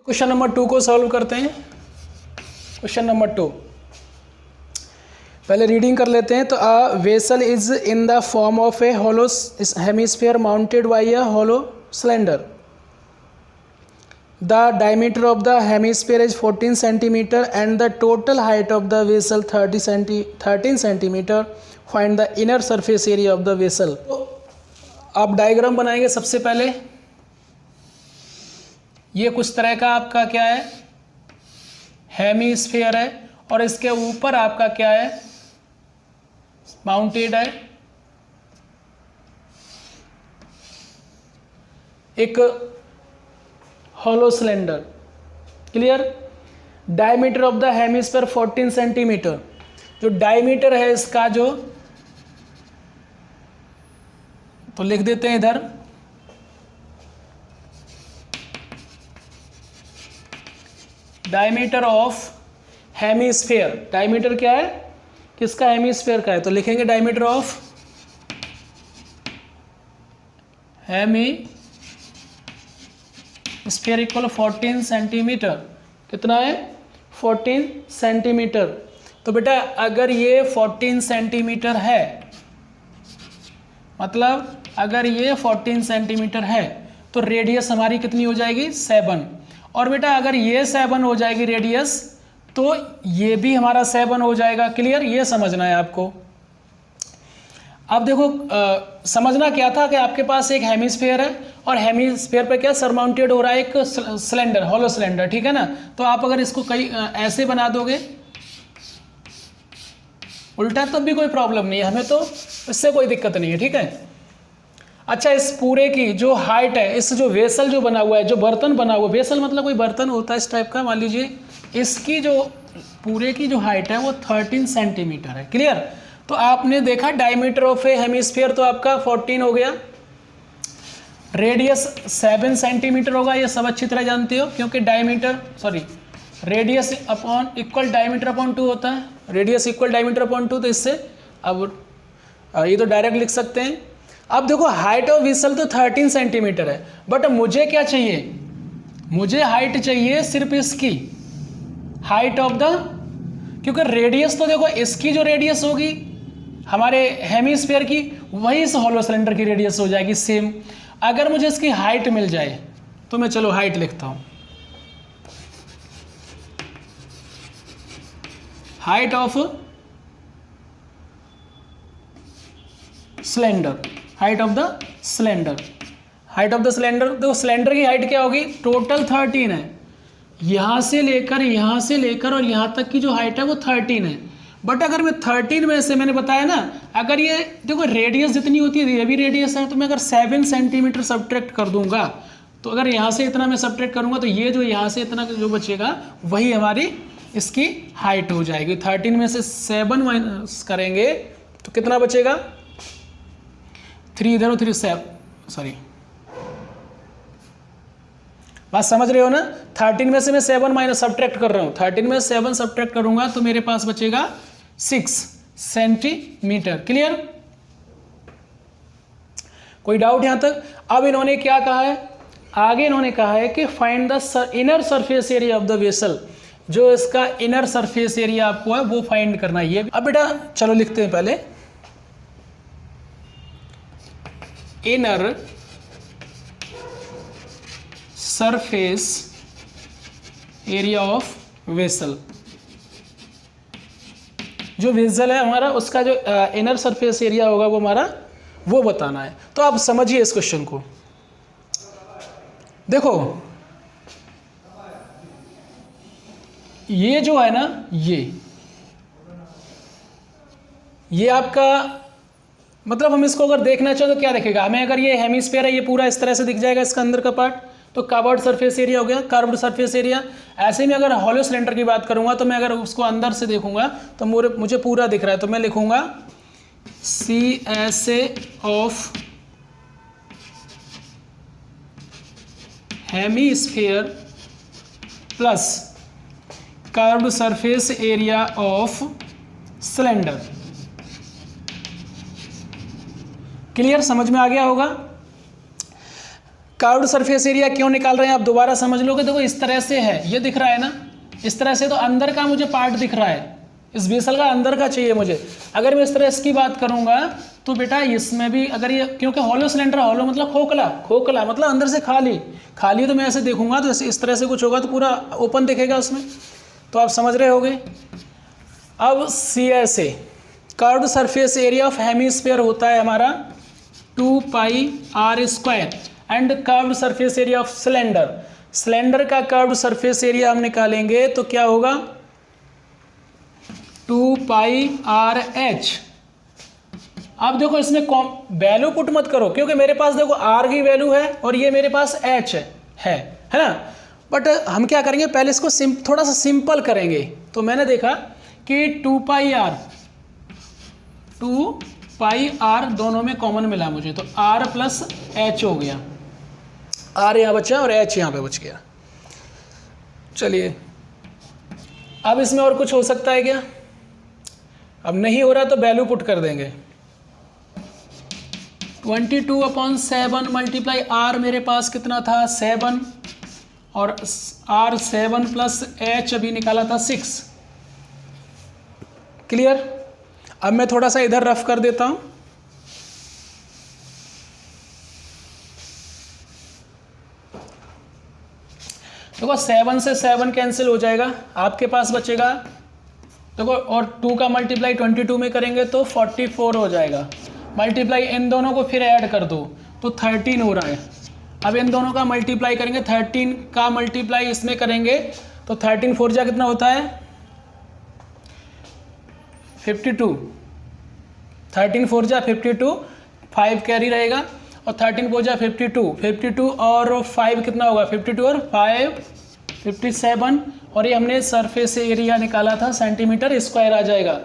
Question number 2 को solve करते हैं। क्वेश्चन नंबर 2 पहले रीडिंग कर लेते हैं। तो a vessel is in the form of a hollow hemisphere mounted by a hollow cylinder. The diameter of the hemisphere is 14 centimeter and the total height of the vessel 13 centimeter. Find the inner surface area of the vessel. तो आप diagram बनाएंगे। सबसे पहले ये कुछ तरह का आपका क्या है, हेमिस्फीयर है, और इसके ऊपर आपका क्या है, माउंटेड है एक hollow cylinder. Clear. Diameter of the hemisphere 14 centimetre. जो डायमीटर है इसका जो, तो लिख देते हैं इधर, डायमीटर ऑफ हेमिस्फीयर। डायमीटर क्या है, किसका, हेमिस्फीयर का है, तो लिखेंगे diameter of hemisphere equal 14 centimetre. कितना है, 14 सेंटीमीटर। तो बेटा अगर ये 14 सेंटीमीटर है, मतलब अगर ये 14 सेंटीमीटर है तो रेडियस हमारी कितनी हो जाएगी, 7। और बेटा अगर ये 7 हो जाएगी रेडियस, तो ये भी हमारा 7 हो जाएगा। क्लियर। ये समझना है आपको। अब देखो समझना क्या था कि आपके पास एक हेमिस्फीयर है और हेमिस्फीयर पे क्या सरमाउंटेड हो रहा है एक सिलेंडर, हॉलो सिलेंडर। ठीक है ना। तो आप अगर इसको कई ऐसे बना दोगे उल्टा, तब भी कोई प्रॉब्लम नहीं है हमें, तो इससे कोई दिक्कत नहीं है। ठीक है। अच्छा, इस पूरे की जो हाइट है, इस जो वेसल जो बना हुआ है, जो बर्तन बना हुआ है, वेसल मतलब कोई बर्तन होता है इस टाइप का, मान लीजिए, इसकी जो पूरे की जो हाइट है वो 13 सेंटीमीटर है। क्लियर। तो आपने देखा डायमीटर ऑफ ए हेमिस्फीयर तो आपका 14 हो गया, रेडियस 7 सेंटीमीटर होगा, ये सब अच्छी तरह जानते हो, क्योंकि radius upon equal diameter upon 2 होता है। रेडियस इक्वल डायमीटर अपॉन 2, तो इससे अब ये तो डायरेक्ट लिख सकते हैं। अब देखो हाइट ऑफ वेसल तो 13 सेंटीमीटर है, बट मुझे क्या चाहिए, मुझे हाइट चाहिए सिर्फ इसकी हाइट ऑफ द, क्योंकि रेडियस तो देखो इसकी जो रेडियस होगी हमारे हेमिस्फीयर की, वही इस हॉलो सिलेंडर की रेडियस हो जाएगी सेम। अगर मुझे इसकी हाइट मिल जाए तो मैं चलो हाइट लिखता हूं, height of cylinder, height of the cylinder, height of the cylinder. देखो सिलेंडर की हाइट क्या होगी, टोटल 13 है, यहां से लेकर और यहां तक की जो हाइट है वो 13 है। बट अगर मैं 13 में से, मैंने बताया ना, अगर ये देखो रेडियस जितनी होती है ये भी रेडियस है, तो मैं अगर 7 सेंटीमीटर सब्ट्रैक्ट कर दूंगा, तो अगर यहाँ से इतना मैं सब्ट्रैक्ट करूंगा तो ये जो यहाँ से इतना जो बचेगा वही हमारी इसकी हाइट हो जाएगी। 13 में से 7 माइनस करेंगे तो कितना बचेगा, 3 इधर और 3 7, सॉरी, बात समझ रहे हो ना। 13 में से मैं 7 माइनस सब्ट्रैक्ट कर रहा हूँ, 13 में 7 सब्ट्रैक्ट करूंगा तो मेरे पास बचेगा 6 सेंटीमीटर। क्लियर। कोई डाउट यहां तक। अब इन्होंने क्या कहा है, आगे इन्होंने कहा है कि find the inner surface area of the vessel. जो इसका इनर सरफेस एरिया आपको है वो फाइंड करना है। ये अब बेटा चलो लिखते हैं पहले, inner surface area of vessel. जो वेसल है हमारा, उसका जो इनर सरफेस एरिया होगा वो हमारा वो बताना है। तो आप समझिए इस क्वेश्चन को। देखो ये जो है ना, ये आपका मतलब हम इसको अगर देखना चाहें तो क्या दिखेगा हमें, अगर ये हेमिस्फीयर है ये पूरा इस तरह से दिख जाएगा, इसका अंदर का पार्ट, तो कवर्ड सरफेस एरिया हो गया, कर्व्ड सरफेस एरिया। ऐसे में अगर हॉलो सिलेंडर की बात करूंगा तो मैं अगर उसको अंदर से देखूंगा तो मुझे पूरा दिख रहा है, तो मैं लिखूंगा CSA of hemisphere plus curved surface area of cylinder. Clear, समझ में आ गया होगा। कर्व्ड सरफेस एरिया क्यों निकाल रहे हैं आप दोबारा समझ लोगे। देखो इस तरह से है, ये दिख रहा है ना, इस तरह से, तो अंदर का मुझे पार्ट दिख रहा है, इस बेसल का अंदर का चाहिए मुझे। अगर मैं इस तरह इसकी बात करूंगा तो बेटा इसमें भी अगर ये, क्योंकि हॉलो सिलेंडर, हॉलो मतलब खोखला, खोखला मतलब अंदर से खाली, खाली तो मैं ऐसे देखूंगा तो इस तरह से कुछ होगा तो पूरा ओपन दिखेगा उसमें, तो आप समझ रहे होगे। अब CSA curved surface area of hemisphere होता है हमारा 2πr² and curved surface area of cylinder, cylinder का कर्व्ड सरफेस एरिया हम निकालेंगे तो क्या होगा 2πrh। अब देखो इसमें वैल्यू पुट मत करो क्योंकि मेरे पास देखो r की वैल्यू है और ये मेरे पास h है ना। बट हम क्या करेंगे, पहले इसको थोड़ा सा सिंपल करेंगे। तो मैंने देखा कि 2πr दोनों में कॉमन मिला मुझे, तो r प्लस h हो गया, r यहाँ बचा और h यहाँ पे बच गया। चलिए अब इसमें और कुछ हो सकता है क्या, अब नहीं हो रहा तो वैल्यू पुट कर देंगे। 22/7 मल्टीप्लाई r मेरे पास कितना था 7 और r 7 प्लस h अभी निकाला था 6। क्लियर। अब मैं थोड़ा सा इधर रफ कर देता हूं। देखो 7 से 7 कैंसिल हो जाएगा, आपके पास बचेगा देखो, और 2 का मल्टीप्लाई 22 में करेंगे तो 44 हो जाएगा। मल्टीप्लाई इन दोनों को फिर ऐड कर दो तो 13 हो रहा है। अब इन दोनों का मल्टीप्लाई करेंगे, 13 का मल्टीप्लाई इसमें करेंगे तो 13 4 जा कितना होता है 52, 13 4 जा 52, 5 कैरी रहेगा और 13 4 जा 52 और 5 कितना होगा 52 और 5 57, और ये हमने सरफेस एरिया निकाला था सेंटीमीटर स्क्वायर आ जाएगा।